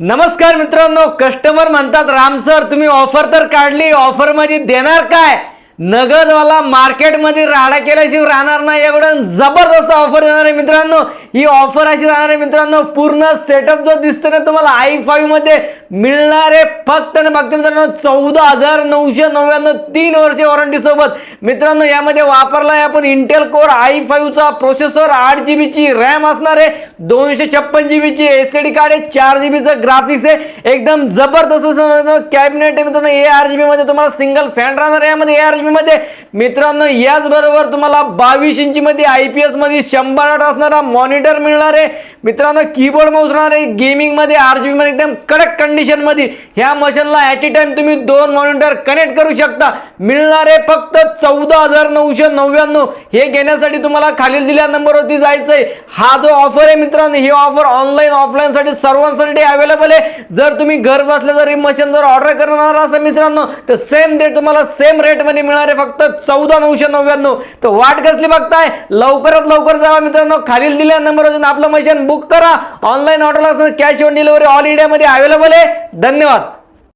नमस्कार मित्रांनो, कस्टमर म्हणतात राम सर तुम्ही ऑफर तर काढली, ऑफर मध्ये देणार काय? नगदवाला मार्केटमध्ये राडा केल्याशिवाय राहणार नाही, एवढं जबरदस्त ऑफर देणार आहे मित्रांनो। ही ऑफर अशी राहणार आहे मित्रांनो, पूर्ण सेटअप जो दिसतो ना तुम्हाला i5 मध्ये मिळणार आहे फक्त आणि फक्त मित्रांनो 14,999 3 वर्ष वॉरंटी सोबत। मित्रांनो यामध्ये वापरला आहे आपण इंटेल कोर i5 चा प्रोसेसर, 8GB ची रॅम असणार आहे, 256GB ची एसडी कार्ड आहे, 4GB चं ग्राफिक्स आहे, एकदम जबरदस्त कॅबिनेट आहे मित्रांनो। ARGB मध्ये तुम्हाला सिंगल फॅन राहणार आहे, यामध्ये ARGB मध्ये मित्रांनो याच बरोबर तुम्हाला 22 इंची मध्ये IPS मध्ये 100 असणारा मॉनिटर मिळणार आहे मित्रांनो। कीबोर्ड माऊस राहणार आहे, गेमिंग मध्ये RGB मध्ये एकदम कडक कंडिशन मध्ये। ह्या मशीनला ॲट अ टाइम तुम्ही 2 मॉनिटर कनेक्ट करू शकता। मिळणार आहे फक्त 14,999। हे घेण्यासाठी तुम्हाला खालील दिलेल्या नंबरवरती जायचंय। हा जो ऑफर आहे मित्रांनो, ही ऑफर ऑनलाईन ऑफलाईन साठी सर्वांसाठी अवेलेबल आहे। जर तुम्ही घर बसल्या जर ही मशीन जर ऑर्डर करणार असाल मित्रांनो, तर सेम डेट तुम्हाला सेम रेट मध्ये मिळणार आहे फक्त 14,999। तर वाट कसली बघताय, लवकरात लवकर जावा मित्रांनो, खालील दिलेल्या नंबरवरून आपलं मशीन बुक करा। Online order cash on delivery all India मध्ये अवेलेबल आहे। धन्यवाद।